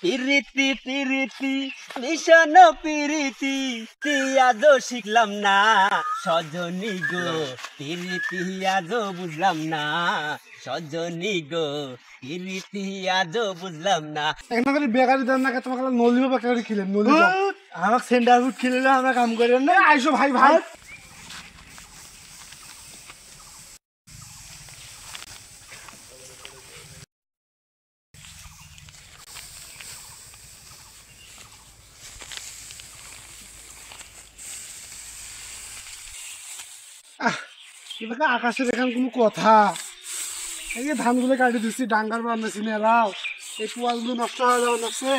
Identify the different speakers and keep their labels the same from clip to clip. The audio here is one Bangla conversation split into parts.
Speaker 1: পিরিতি পিরিতি মিশন পিরিতি কি আজও শিখলাম না সজনী গো, পিরিতি আজও বুঝলাম না সজনী গো, পিরিতি আজও বুঝলাম না।
Speaker 2: একটা করে বেকারি দেন না তোমাকে নলিও বেকারি খেলেন নলি আমার সেন্টার ফুড খেলে আমরা কাম করি না আইসো ভাই ভাই আকাশের এখানে কোনো কথা এই যে ধানগুলো কাটি দিচ্ছি ডাঙ্গার বানাচ্ছি মেয়েরাও এই পোয়ালগুলো নষ্ট হয়ে যাওয়া লাগছে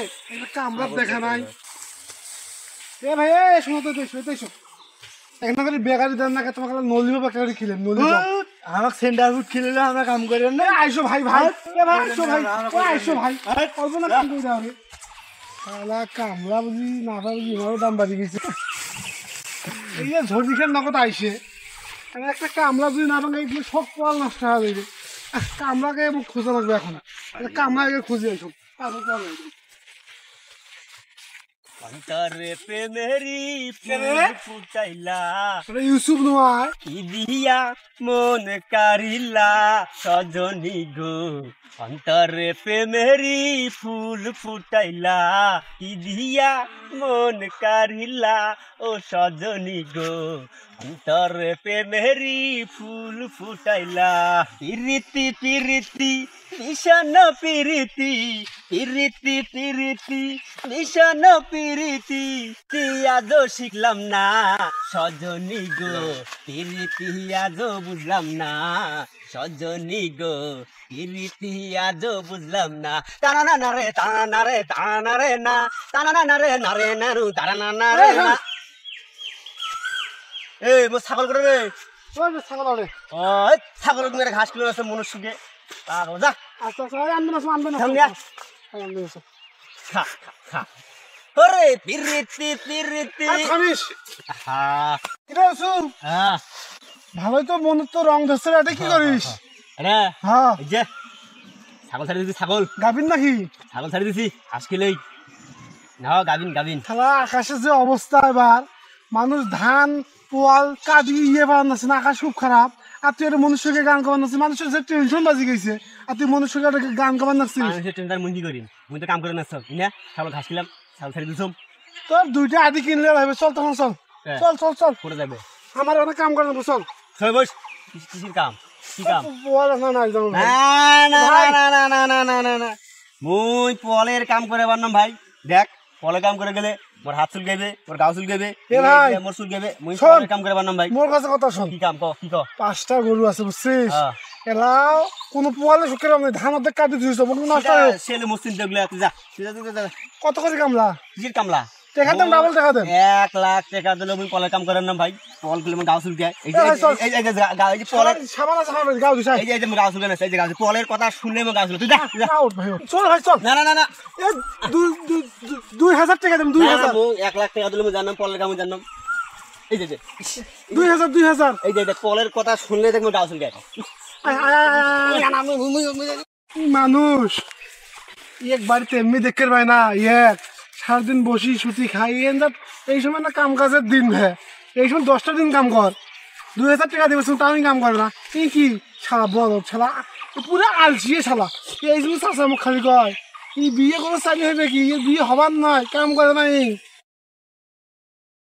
Speaker 2: একটা আমরা দেখা নাই এ ভাই শোনো তো এসো একটা করে বেকারি দেন না তোমাকে নলিও বেকারি খেলেন নলি আমার সেন্টার ফুড খেলে আমরা কাম করি না আইসো ভাই ভাই আইসো ভাই অল্প না কাম করে দাও রে শালা কামলা বুঝি না বুঝি ভালো দাম বাড়ি গেছে এই যে ঝড়িখান নগদ আইসে একটা কামলা যদি না ভাঙে এগুলো সব পোয়াল নষ্ট হয়ে যাবে কামলাকে খোঁজা লাগবে এখন কামলাকে খুঁজে এসব
Speaker 1: অন্তরে প্রেমেরি ফুটাইলা
Speaker 2: ইউসুফ নয়
Speaker 1: কি দিয়া মন কারিলা সজনী গো, অন্তরে প্রেমেরি ফুল ফুটাইলা কি দিয়া মন কারিলা ও সজনী গো, অন্তরে প্রেমেরি ফুল ফুটাইলা। পিরিতি পিরিতি মিশন পিরিতি পিরিতি পিরিতি মিশন পিরিতি কি আজও শিখলাম না সজনী গো, পিরিতি আজও বুঝলাম না সজনী গো, পিরিতি আজও বুঝলাম না। টানা না রে টানা না রে টানা রে না টানা না রে না রে না রু টানা না রে না। এই মো ছাগল করে রে
Speaker 2: ছাগল আরে
Speaker 1: ছাগল মেরে ঘাস কিলো আছে মনুষ্যকে পাগল যা।
Speaker 2: আচ্ছা আনবে না
Speaker 1: খা খা ওরে পিরিতি পিরিতি
Speaker 2: ভালোই তো মনে তো রং ধরছে এটা কি করিস
Speaker 1: হ্যাঁ এই যে ছাগল ছাড়ি দিছি ছাগল
Speaker 2: গাবিন নাকি
Speaker 1: ছাগল ছাড়ি দিছি ঘাস কিলোই না গাবিন গাবিন
Speaker 2: শালা আকাশের যে অবস্থা এবার মানুষ ধান পোয়াল কাটি বানাচ্ছে না আকাশ খুব খারাপ আর তুই একটা মনুষ্যকে গান গাওয়ান নাচ্ছিস মানুষের যে টেনশন বাজি গেছে আর তুই মনুষ্যকে গান গাওয়ান নাচ্ছিস
Speaker 1: মুন্দি করি মুই তো কাম করে নাচ্ছ না ছাগল ঘাস কিলাম ছাগল ছাড়ি দিছম
Speaker 2: তোর দুইটা আদি কিনলে হবে চল তখন চল চল চল চল
Speaker 1: করে যাবে
Speaker 2: আমার অনেক কাম করে নেবো চল
Speaker 1: বস কিসির কাম কি কাম না মুই পলের কাম করে পারলাম ভাই দেখ পলে কাম করে গেলে মোর হাত চুল গাইবে মোর গাও চুল গাইবে মোর চুল গাইবে মুই পলের কাম করে পারলাম ভাই
Speaker 2: মোর কাছে কথা শোন
Speaker 1: কি কাম কি ক
Speaker 2: 5টা গরু আছে বুঝছিস এলাও কোন পোয়ালে শুকে রাম ধান অর্ধেক কাটি দিছিস নষ্ট হয়ে
Speaker 1: ছেলে মুসলিম দেখলে তুই যা
Speaker 2: কত করে কামলা
Speaker 1: কিসির কামলা
Speaker 2: টাকা দেন ডাবল টাকা দেন
Speaker 1: 1 লাখ টাকা দিলে মুই পলের কাম করার নাম ভাই পল গুলো মোর গাও চুল গায় এই যে পলের
Speaker 2: সাবান আছে আমার গাও দিছাই
Speaker 1: এই যে মোর গাও চুল গায় এই যে গাও পলের কথা শুনলে মোর গাও চুল তুই যা
Speaker 2: ভাই চল ভাই চল
Speaker 1: না না না
Speaker 2: 2000 টাকা দেন 2000
Speaker 1: 1 লাখ টাকা দিলে মুই জানলাম পলের কাম জানলাম এই যে
Speaker 2: 2000
Speaker 1: এই যে পলের কথা শুনলে দেখ মোর গাও চুল গায়
Speaker 2: মানুষ এক বাড়িতে এমনি দেখতে পায় না এক সারাদিন বসি সুতি খাই এই সময় না কাম কাজের দিন ভাই এই সময় 10টা দিন কাম কর 2000 টাকা দেবে তাও কাম করে না এই কি শালা বড় শালা পুরো আলসিয়ে শালা এই জন্য চাষা মুখ খালি কয় এই বিয়ে করে চালি হবে কি বিয়ে হবার নয় কাম করে না এই